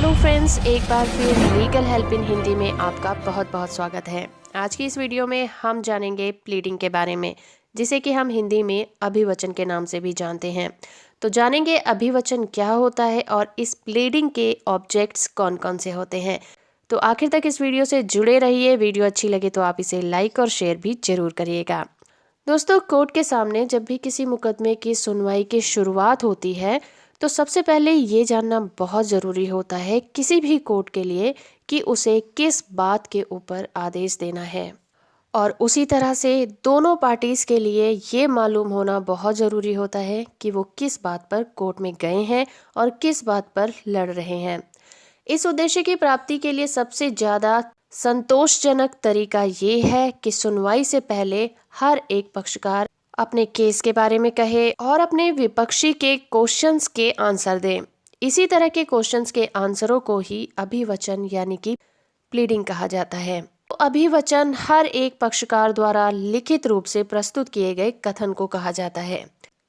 Hello friends, एक बार फिर legal help in Hindi में आपका बहुत बहुत स्वागत है। आज की इस वीडियो में हम जानेंगे प्लीडिंग के बारे में, जिसे कि हम हिंदी में अभिवचन के नाम से भी जानते हैं। तो जानेंगे अभिवचन क्या होता है और इस प्लीडिंग के ऑब्जेक्ट्स कौन कौन से होते हैं। तो आखिर तक इस वीडियो से जुड़े रहिए। वीडियो अच्छी लगे तो आप इसे लाइक और शेयर भी जरूर करिएगा। दोस्तों, कोर्ट के सामने जब भी किसी मुकदमे की सुनवाई की शुरुआत होती है तो सबसे पहले ये जानना बहुत ज़रूरी होता है किसी भी कोर्ट के लिए कि उसे किस बात के ऊपर आदेश देना है। और उसी तरह से दोनों पार्टीज़ के लिए ये मालूम होना बहुत ज़रूरी होता है कि वो किस बात पर कोर्ट में गए हैं और किस बात पर लड़ रहे हैं। इस उद्देश्य की प्राप्ति के लिए सबसे ज़्यादा संतोषजनक तरीका ये है कि सुनवाई से पहले हर एक पक्षकार अपने केस के बारे में कहे और अपने विपक्षी के क्वेश्चंस के आंसर दे। इसी तरह के क्वेश्चंस के आंसरों को ही अभिवचन यानी कि प्लीडिंग कहा जाता है। तो अभिवचन हर एक पक्षकार द्वारा लिखित रूप से प्रस्तुत किए गए कथन को कहा जाता है,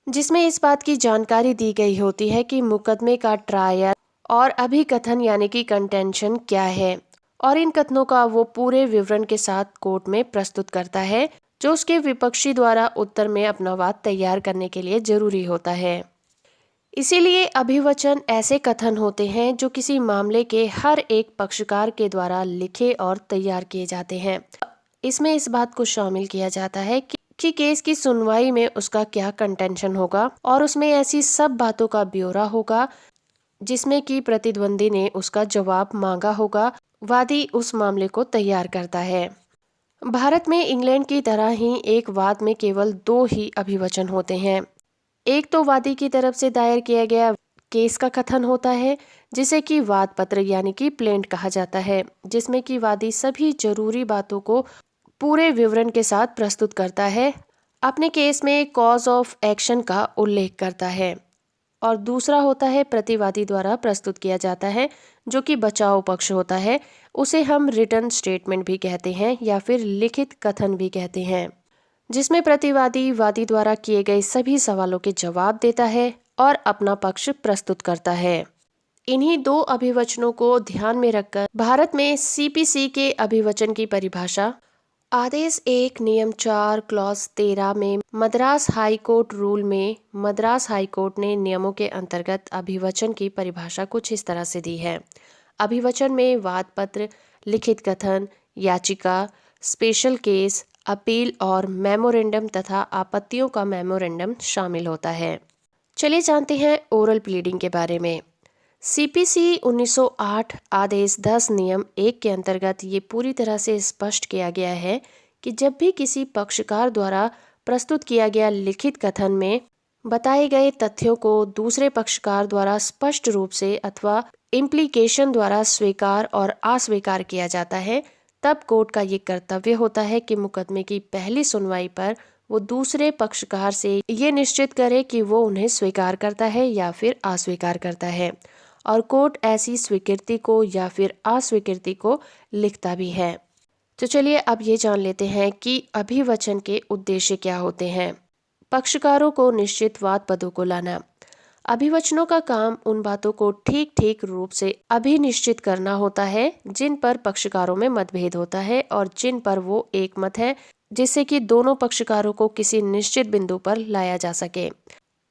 जिसमें इस बात की जानकारी दी गई होती है कि मुकदमे का ट्रायल और अभिकथन यानी कि कंटेंशन क्या है, और इन कथनों का वो पूरे विवरण के साथ कोर्ट में प्रस्तुत करता है, जो उसके विपक्षी द्वारा उत्तर में अपना वाद तैयार करने के लिए जरूरी होता है। इसीलिए अभिवचन ऐसे कथन होते हैं जो किसी मामले के हर एक पक्षकार के द्वारा लिखे और तैयार किए जाते हैं। इसमें इस बात को शामिल किया जाता है कि केस की सुनवाई में उसका क्या कंटेंशन होगा और उसमें ऐसी सब बातों का ब्यौरा होगा जिसमें कि प्रतिद्वंदी ने उसका जवाब मांगा होगा। वादी उस मामले को तैयार करता है। भारत में इंग्लैंड की तरह ही एक वाद में केवल 2 ही अभिवचन होते हैं। एक तो वादी की तरफ से दायर किया गया केस का कथन होता है, जिसे कि वाद पत्र यानी कि प्लेंट कहा जाता है, जिसमें कि वादी सभी जरूरी बातों को पूरे विवरण के साथ प्रस्तुत करता है, अपने केस में कॉज ऑफ एक्शन का उल्लेख करता है। और दूसरा होता है प्रतिवादी द्वारा प्रस्तुत किया जाता है, जो कि बचाव पक्ष होता है। उसे हम रिटन स्टेटमेंट भी कहते हैं या फिर लिखित कथन भी कहते हैं, जिसमें प्रतिवादी वादी द्वारा किए गए सभी सवालों के जवाब देता है और अपना पक्ष प्रस्तुत करता है। इन्हीं 2 अभिवचनों को ध्यान में रखकर भारत में सीपीसी के अभिवचन की परिभाषा आदेश 1 नियम 4 क्लॉज 13 में मद्रास हाई कोर्ट रूल में मद्रास हाई कोर्ट ने नियमों के अंतर्गत अभिवचन की परिभाषा कुछ इस तरह से दी है। अभिवचन में वाद पत्र, लिखित कथन, याचिका, स्पेशल केस, अपील और मेमोरेंडम तथा आपत्तियों का मेमोरेंडम शामिल होता है। चलिए जानते हैं ओरल प्लीडिंग के बारे में। सीपीसी 1908 आदेश 10 नियम 1 के अंतर्गत ये पूरी तरह से स्पष्ट किया गया है कि जब भी किसी पक्षकार द्वारा प्रस्तुत किया गया लिखित कथन में बताए गए तथ्यों को दूसरे पक्षकार द्वारा स्पष्ट रूप से अथवा इम्प्लीकेशन द्वारा स्वीकार और अस्वीकार किया जाता है, तब कोर्ट का ये कर्तव्य होता है कि मुकदमे की पहली सुनवाई पर वो दूसरे पक्षकार से ये निश्चित करे कि वो उन्हें स्वीकार करता है या फिर अस्वीकार करता है, और कोर्ट ऐसी स्वीकृति को या फिर अस्वीकृति को लिखता भी है। तो चलिए अब ये जान लेते हैं कि अभिवचन के उद्देश्य क्या होते हैं। पक्षकारों को निश्चित वाद पदों को लाना। अभिवचनों का काम उन बातों को ठीक ठीक रूप से अभिनिश्चित करना होता है जिन पर पक्षकारों में मतभेद होता है और जिन पर वो एक मत है, जिससे कि दोनों पक्षकारों को किसी निश्चित बिंदु पर लाया जा सके।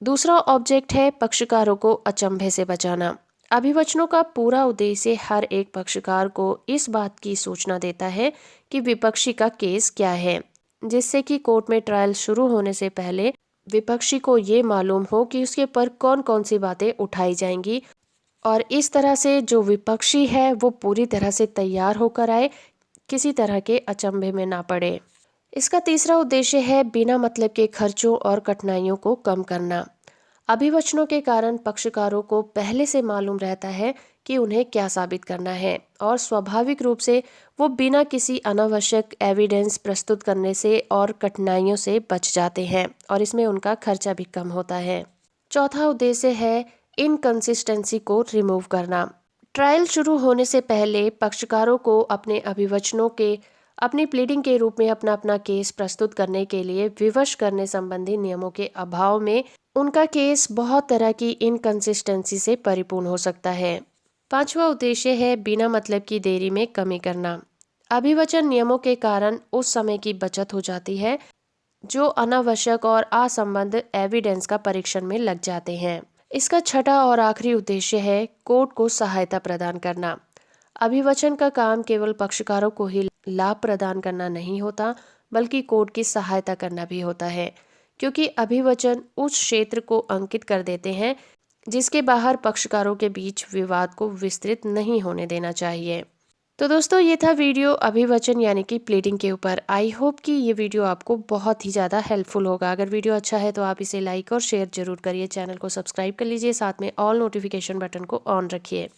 दूसरा ऑब्जेक्ट है पक्षकारों को अचंभे से बचाना। अभिवचनों का पूरा उद्देश्य हर एक पक्षकार को इस बात की सूचना देता है कि विपक्षी का केस क्या है, जिससे कि कोर्ट में ट्रायल शुरू होने से पहले विपक्षी को ये मालूम हो कि उसके पर कौन कौन सी बातें उठाई जाएंगी, और इस तरह से जो विपक्षी है वो पूरी तरह से तैयार होकर आए, किसी तरह के अचंभे में ना पड़े। इसका तीसरा उद्देश्य है बिना मतलब के खर्चों और कठिनाइयों को कम करना। अभिवचनों के कारण पक्षकारों को पहले से मालूम रहता है कि उन्हें क्या साबित करना है, और स्वाभाविक रूप से वो बिना किसी अनावश्यक एविडेंस प्रस्तुत करने से और कठिनाइयों से बच जाते हैं, और इसमें उनका खर्चा भी कम होता है। चौथा उद्देश्य है इनकंसिस्टेंसी को रिमूव करना। ट्रायल शुरू होने से पहले पक्षकारों को अपने अभिवचनों के अपनी प्लीडिंग के रूप में अपना अपना केस प्रस्तुत करने के लिए विवश करने संबंधी नियमों के अभाव में उनका केस बहुत तरह की इनकंसिस्टेंसी से परिपूर्ण हो सकता है। पांचवा उद्देश्य है बिना मतलब की देरी में कमी करना। अभिवचन नियमों के कारण उस समय की बचत हो जाती है जो अनावश्यक और असंबद्ध एविडेंस का परीक्षण में लग जाते हैं। इसका छठा और आखिरी उद्देश्य है कोर्ट को सहायता प्रदान करना। अभिवचन का काम केवल पक्षकारों को ही लाभ प्रदान करना नहीं होता, बल्कि कोर्ट की सहायता करना भी होता है, क्योंकि अभिवचन उस क्षेत्र को अंकित कर देते हैं जिसके बाहर पक्षकारों के बीच विवाद को विस्तृत नहीं होने देना चाहिए। तो दोस्तों, ये था वीडियो अभिवचन यानी कि प्लीडिंग के ऊपर। आई होप कि ये वीडियो आपको बहुत ही ज़्यादा हेल्पफुल होगा। अगर वीडियो अच्छा है तो आप इसे लाइक और शेयर जरूर करिए। चैनल को सब्सक्राइब कर लीजिए, साथ में ऑल नोटिफिकेशन बटन को ऑन रखिए।